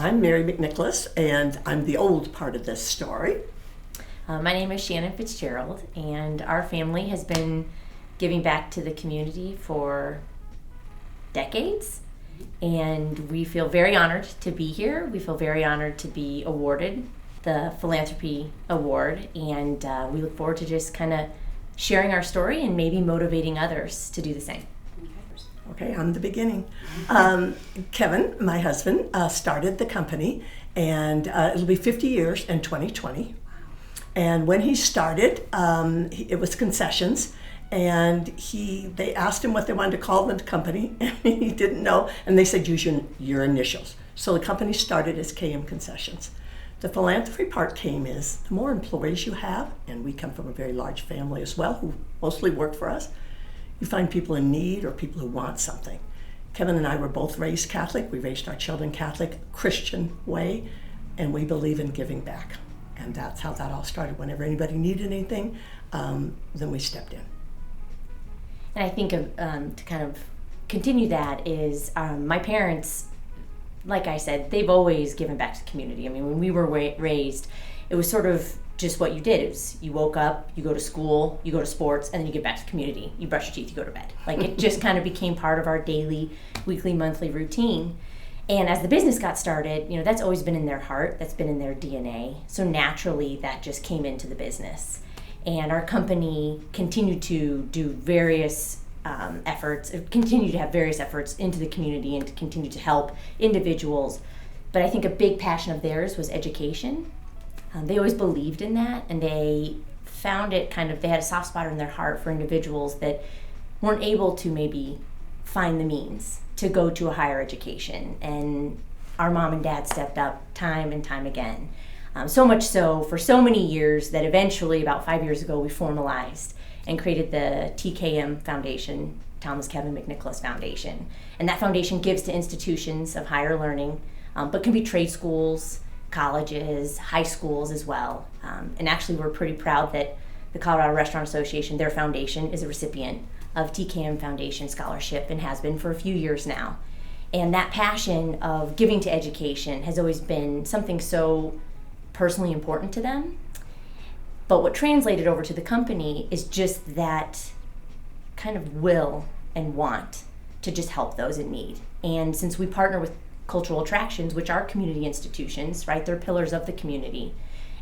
I'm Mary McNicholas, and I'm the old part of this story. My name is Shannon Fitzgerald, and our family has been giving back to the community for decades, and we feel very honored to be here. We feel very honored to be awarded the Philanthropy Award, and we look forward to just kind of sharing our story and maybe motivating others to do the same. Okay, I'm the beginning. Kevin, my husband, started the company, and it'll be 50 years in 2020. And when he started, it was Concessions, and they asked him what they wanted to call the company, and he didn't know, and they said, use your initials. So the company started as KM Concessions. The philanthropy part came is the more employees you have, and we come from a very large family as well, who mostly work for us, you find people in need or people who want something. Kevin and I were both raised Catholic. We raised our children Catholic, Christian way, and we believe in giving back. And that's how that all started. Whenever anybody needed anything, then we stepped in. And I think to kind of continue that is my parents, like I said, they've always given back to the community. I mean, when we were raised, it was sort of just what you did. It was you woke up, you go to school, you go to sports, and then you get back to the community. You brush your teeth, you go to bed. Like it just kind of became part of our daily, weekly, monthly routine. And as the business got started, that's always been in their heart, that's been in their DNA. So naturally, that just came into the business. And our company continued to do various efforts, continue to have various efforts into the community and to continue to help individuals. But I think a big passion of theirs was education. They always believed in that, and they found it they had a soft spot in their heart for individuals that weren't able to maybe find the means to go to a higher education. And our mom and dad stepped up time and time again. So much so for so many years that eventually, about 5 years ago, we formalized and created the TKM Foundation, Thomas Kevin McNicholas Foundation. And that foundation gives to institutions of higher learning, but can be trade schools, colleges, high schools as well. And actually we're pretty proud that the Colorado Restaurant Association, their foundation, is a recipient of TKM Foundation Scholarship and has been for a few years now. And that passion of giving to education has always been something so personally important to them. But what translated over to the company is just that kind of will and want to just help those in need. And since we partner with cultural attractions, which are community institutions, right? They're pillars of the community.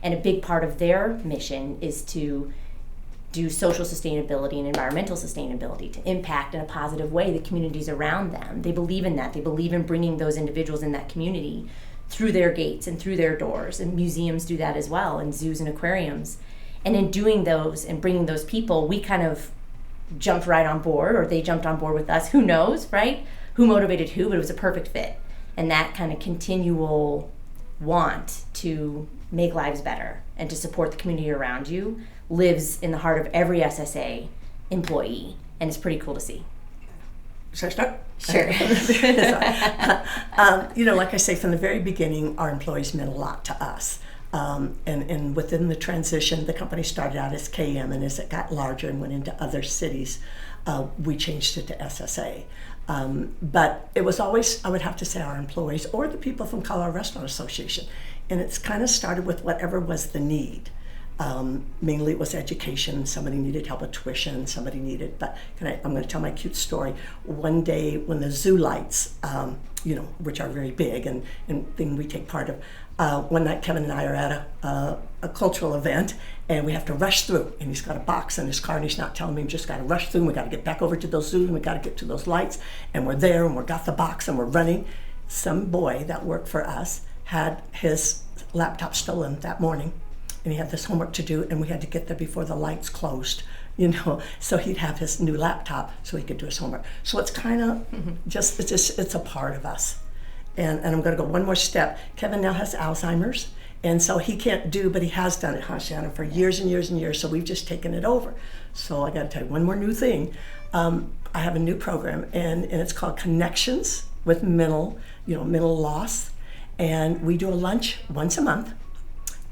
And a big part of their mission is to do social sustainability and environmental sustainability, to impact in a positive way the communities around them. They believe in that. They believe in bringing those individuals in that community through their gates and through their doors. And museums do that as well, and zoos and aquariums. And in doing those and bringing those people, we kind of jumped right on board, or they jumped on board with us. Who knows, right? Who motivated who, but it was a perfect fit. And that kind of continual want to make lives better and to support the community around you lives in the heart of every SSA employee. And it's pretty cool to see. Should I start? Sure. Like I say, from the very beginning, our employees meant a lot to us. And within the transition, the company started out as KM, and as it got larger and went into other cities, we changed it to SSA. But it was always, I would have to say, our employees or the people from Colorado Restaurant Association. And it's kind of started with whatever was the need. Mainly it was education. Somebody needed help with tuition, somebody needed, but I'm going to tell my cute story. One day when the zoo lights, which are very big and thing we take part of, one night Kevin and I are at a cultural event, and we have to rush through, and he's got a box in his car, and he's not telling me, we just got to rush through, and we got to get back over to those zoos, and we got to get to those lights, and we're there, and we got the box, and we're running. Some boy that worked for us had his laptop stolen that morning, and he had this homework to do, and we had to get there before the lights closed, so he'd have his new laptop so he could do his homework. So it's kind of it's a part of us. And I'm going to go one more step. Kevin now has Alzheimer's, and so he can't do, but he has done it, Shannon, for years and years and years, so we've just taken it over. So I got to tell you one more new thing. I have a new program, and it's called Connections with Mental Loss, and we do a lunch once a month,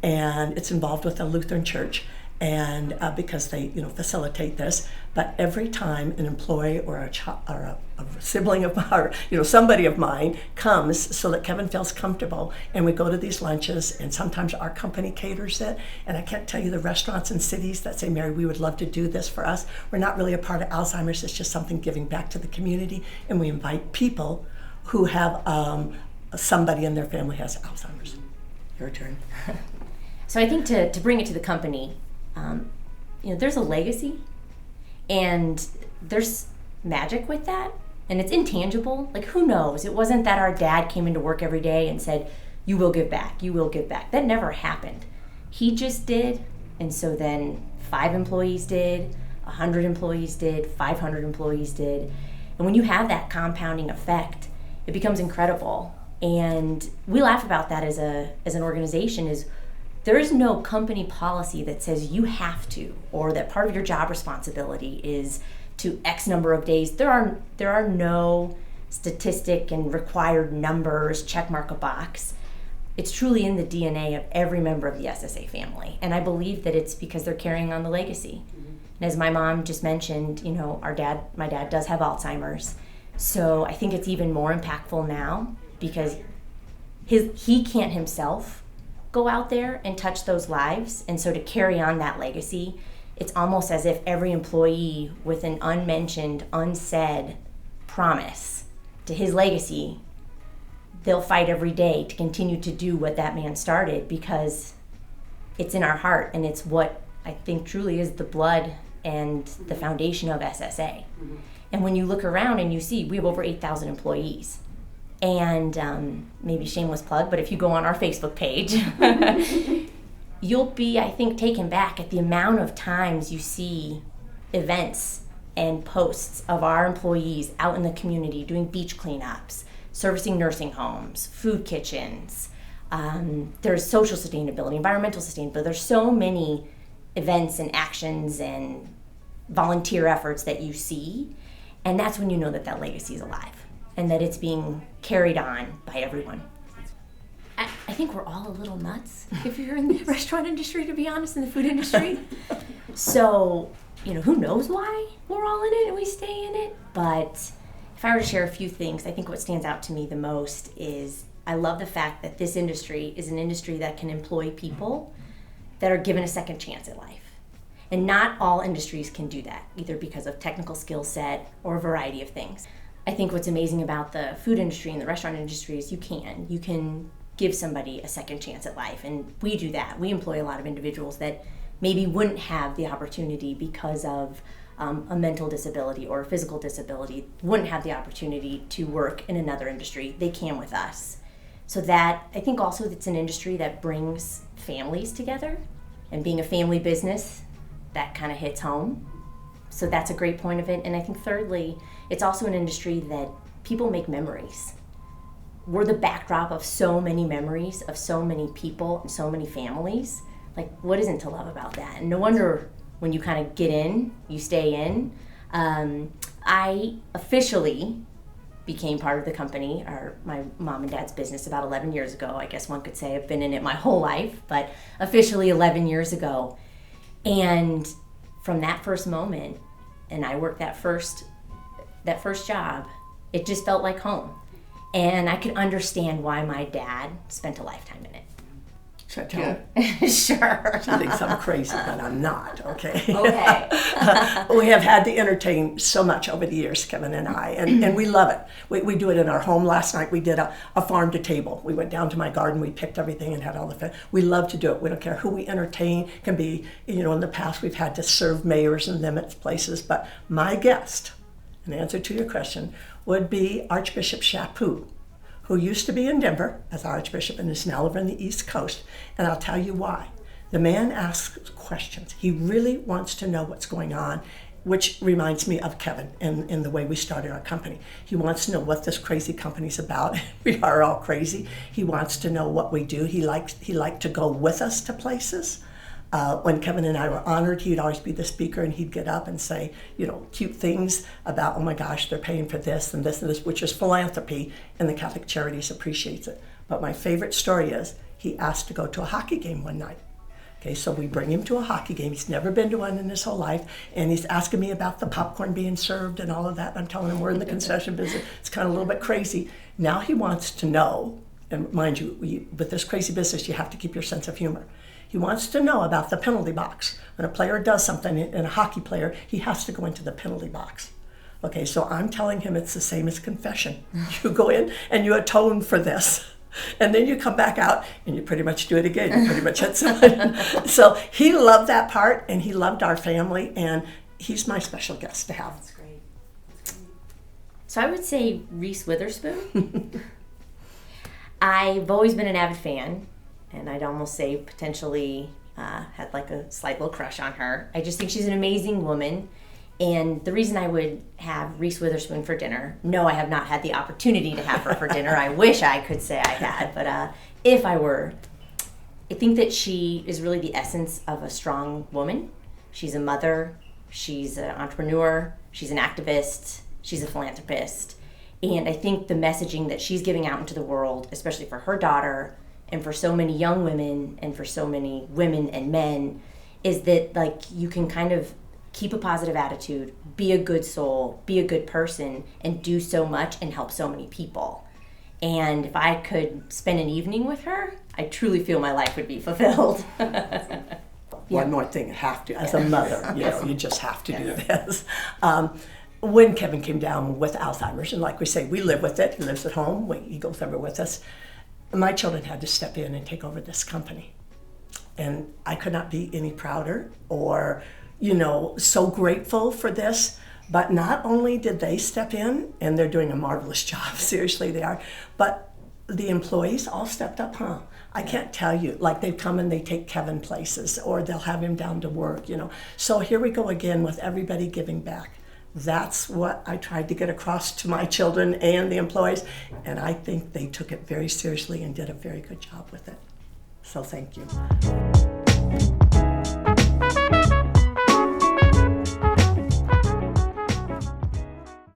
and it's involved with a Lutheran church, and because they facilitate this. But every time an employee or a sibling of mine, or somebody of mine comes, so that Kevin feels comfortable, and we go to these lunches, and sometimes our company caters it. And I can't tell you the restaurants and cities that say, Mary, we would love to do this for us. We're not really a part of Alzheimer's. It's just something giving back to the community, and we invite people who have somebody in their family has Alzheimer's. Your turn. So I think to bring it to the company, there's a legacy, and there's magic with that, and it's intangible. Like, who knows? It wasn't that our dad came into work every day and said, you will give back, you will give back. That never happened. He just did, and so then 5 employees did, 100 employees did, 500 employees did. And when you have that compounding effect, it becomes incredible. And we laugh about that as an organization. Is there is no company policy that says you have to, or that part of your job responsibility is to X number of days. There are no statistic and required numbers, check mark a box. It's truly in the DNA of every member of the SSA family. And I believe that it's because they're carrying on the legacy. And as my mom just mentioned, my dad does have Alzheimer's. So I think it's even more impactful now because he can't himself go out there and touch those lives. And so to carry on that legacy, it's almost as if every employee with an unmentioned, unsaid promise to his legacy, they'll fight every day to continue to do what that man started, because it's in our heart, and it's what I think truly is the blood and the foundation of SSA. And when you look around and you see we have over 8,000 employees, and maybe shameless plug, but if you go on our Facebook page, you'll be, I think, taken back at the amount of times you see events and posts of our employees out in the community doing beach cleanups, servicing nursing homes, food kitchens. There's social sustainability, environmental sustainability. There's so many events and actions and volunteer efforts that you see, and that's when you know that legacy is alive and that it's being carried on by everyone. I think we're all a little nuts if you're in the restaurant industry, to be honest, in the food industry. So, who knows why we're all in it and we stay in it. But if I were to share a few things, I think what stands out to me the most is I love the fact that this industry is an industry that can employ people that are given a second chance at life. And not all industries can do that, either because of technical skill set or a variety of things. I think what's amazing about the food industry and the restaurant industry is you can give somebody a second chance at life, and we do that. We employ a lot of individuals that maybe wouldn't have the opportunity because of a mental disability or a physical disability, wouldn't have the opportunity to work in another industry. They can with us. So that, I think also it's an industry that brings families together, and being a family business, that kind of hits home. So that's a great point of it. And I think thirdly, it's also an industry that people make memories. We're the backdrop of so many memories of so many people and so many families. Like, what isn't to love about that? And no wonder when you kind of get in, you stay in. I officially became part of the company, or my mom and dad's business, about 11 years ago. I guess one could say I've been in it my whole life, but officially 11 years ago. And from that first moment, and I worked that first job, it just felt like home. And I could understand why my dad spent a lifetime in it. Should I tell you? Sure. She thinks I'm crazy, but I'm not, okay? Okay. We have had to entertain so much over the years, Kevin and I, and we love it. We do it in our home. Last night we did a farm to table. We went down to my garden, we picked everything and had all the we love to do it. We don't care who we entertain. It can be, in the past we've had to serve mayors and them at places, but my guest, in answer to your question, would be Archbishop Chaput, who used to be in Denver as Archbishop and is now over on the East Coast. And I'll tell you why. The man asks questions. He really wants to know what's going on, which reminds me of Kevin in the way we started our company. He wants to know what this crazy company's about. We are all crazy. He wants to know what we do. He liked to go with us to places. When Kevin and I were honored, he'd always be the speaker, and he'd get up and say, cute things about, oh my gosh, they're paying for this and this and this, which is philanthropy, and the Catholic Charities appreciates it. But my favorite story is he asked to go to a hockey game one night. Okay, so we bring him to a hockey game. He's never been to one in his whole life, and he's asking me about the popcorn being served and all of that. I'm telling him we're in the concession business. It's kind of a little bit crazy. Now he wants to know, and mind you, with this crazy business, you have to keep your sense of humor. He wants to know about the penalty box. When a player does something, and a hockey player, he has to go into the penalty box. Okay, so I'm telling him it's the same as confession. You go in and you atone for this. And then you come back out and you pretty much do it again. You pretty much hit someone. So he loved that part, and he loved our family, and he's my special guest to have. That's great. So I would say Reese Witherspoon. I've always been an avid fan, and I'd almost say potentially had like a slight little crush on her. I just think she's an amazing woman. And the reason I would have Reese Witherspoon for dinner, no, I have not had the opportunity to have her for dinner. I wish I could say I had, but if I were, I think that she is really the essence of a strong woman. She's a mother, she's an entrepreneur, she's an activist, she's a philanthropist. And I think the messaging that she's giving out into the world, especially for her daughter and for so many young women and for so many women and men, is that like you can kind of keep a positive attitude, be a good soul, be a good person, and do so much and help so many people. And if I could spend an evening with her, I truly feel my life would be fulfilled. One more thing, I have to, as a mother, you just have to do this. When Kevin came down with Alzheimer's, and like we say, we live with it, he lives at home, he goes over with us, my children had to step in and take over this company. And I could not be any prouder or so grateful for this. But not only did they step in, and they're doing a marvelous job, seriously they are, but the employees all stepped up, I can't tell you, like they've come and they take Kevin places, or they'll have him down to work, So here we go again with everybody giving back. That's what I tried to get across to my children and the employees, and I think they took it very seriously and did a very good job with it. So thank you.